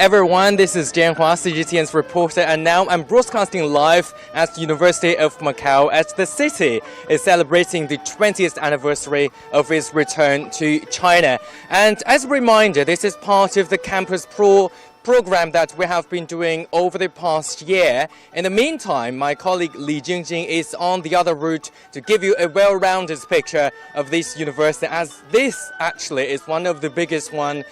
everyone, this is Jianhua, CGTN's reporter, and now I'm broadcasting live at the University of Macau as the city is celebrating the 20th anniversary of its return to China. And as a reminder, this is part of the Campus program that we have been doing over the past year. In the meantime, my colleague Li Jingjing is on the other route to give you a well-rounded picture of this university, as this actually is one of the biggest one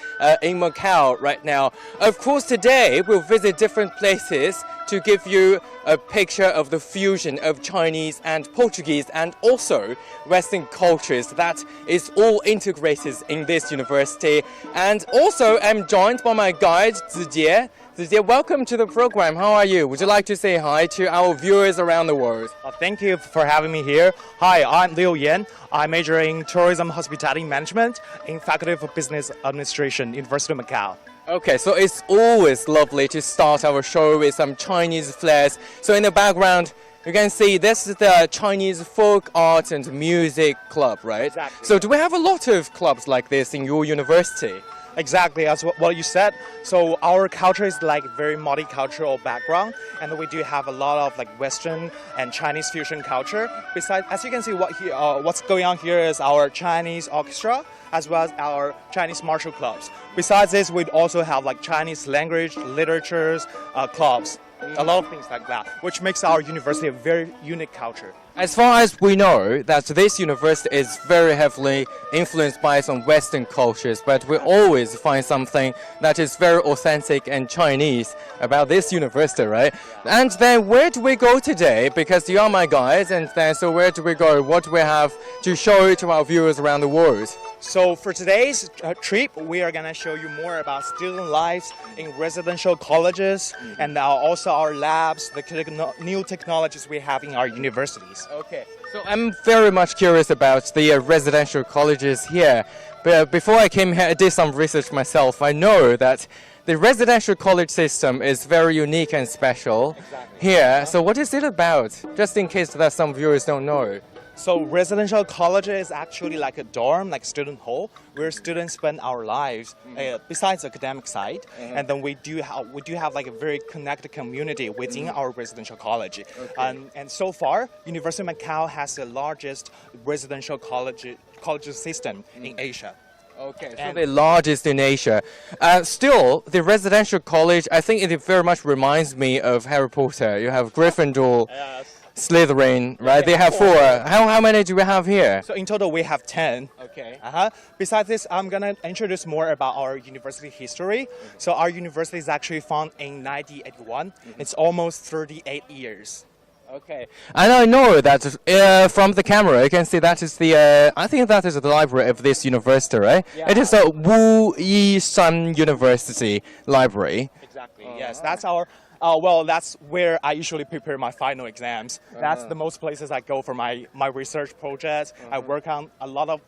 in Macau right now. Of course, today we'll visit different places to give you a picture of the fusion of Chinese and Portuguese and also Western cultures that is all integrated in this university. And also I'm joined by my guide, Zijie. Zijie, welcome to the program. How are you? Would you like to say hi to our viewers around the world? Thank you for having me here. Hi, I'm Liu Yan. I major in Tourism Hospitality Management in Faculty of Business Administration, University of Macau. Okay, so it's always lovely to start our show with some Chinese flares. So in the background, you can see this is the Chinese Folk Art and Music Club, right? Exactly. So do we have a lot of clubs like this in your university? Exactly, as what you said. So our culture is like very multicultural background, and we do have a lot of like Western and Chinese fusion culture. Besides, as you can see, what's going on here is our Chinese orchestra, as well as our Chinese martial clubs. Besides this, we also have like Chinese language, literatures, clubs, a lot of things like that, which makes our university a very unique culture. As far as we know, that this university is very heavily influenced by some Western cultures, but we always find something that is very authentic and Chinese about this university, right? Yeah. And then where do we go today? Because you are my guide, and then so where do we go? What do we have to show to our viewers around the world? So for today's trip, we are going to show you more about student lives in residential colleges and also our labs, the new technologies we have in our universities. Okay, so I'm very much curious about the residential colleges here. But before I came here, I did some research myself. I know that the residential college system is very unique and special here. So what is it about? Just in case that some viewers don't know. So residential college is actually like a dorm, like student hall, where students spend our lives besides the academic side. And then we do have like a very connected community within our residential college. Okay. And so far, University of Macau has the largest residential college system in Asia. Okay, so the largest in Asia. Still, the residential college, I think it very much reminds me of Harry Potter. You have Gryffindor. Yes. Slytherin, right? They have 4. How many do we have here? So in total, we have 10. Okay. Besides this, I'm going to introduce more about our university history. So our university is actually founded in 1981. It's almost 38 years. Okay. And I know that from the camera, you can see that is the, I think that is the library of this university, right? Yeah. It is the Wu Yishan University Library. Exactly, yes. That's our... well, that's where I usually prepare my final exams. That's the most places I go for my research projects. I work on a lot of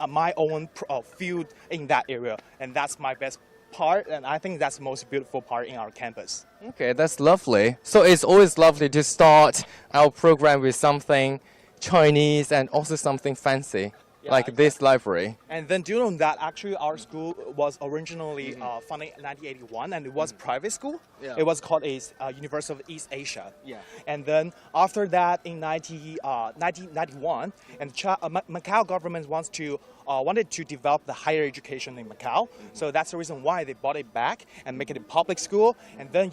my own field in that area, and that's my best part, and I think that's the most beautiful part in our campus. Okay, that's lovely. So it's always lovely to start our program with something Chinese and also something fancy. Yeah, like this library. And then do you know that actually our school was originally founded in 1981, and it was a private school. Yeah. It was called University of East Asia. Yeah. And then after that in 1991, and Macau government wanted to develop the higher education in Macau. So that's the reason why they bought it back and make it a public school. And then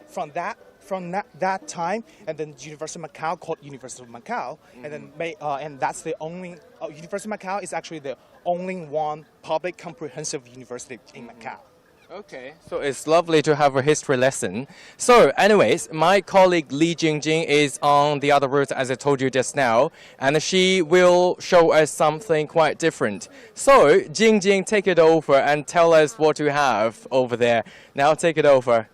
from that time, and then University of Macau called University of Macau, and then and that's the only University of Macau is actually the only one public comprehensive university in Macau. Okay, so it's lovely to have a history lesson. So anyways, my colleague Li Jingjing is on the other route, as I told you just now, and she will show us something quite different. So Jingjing, take it over and tell us what you have over there. Now take it over.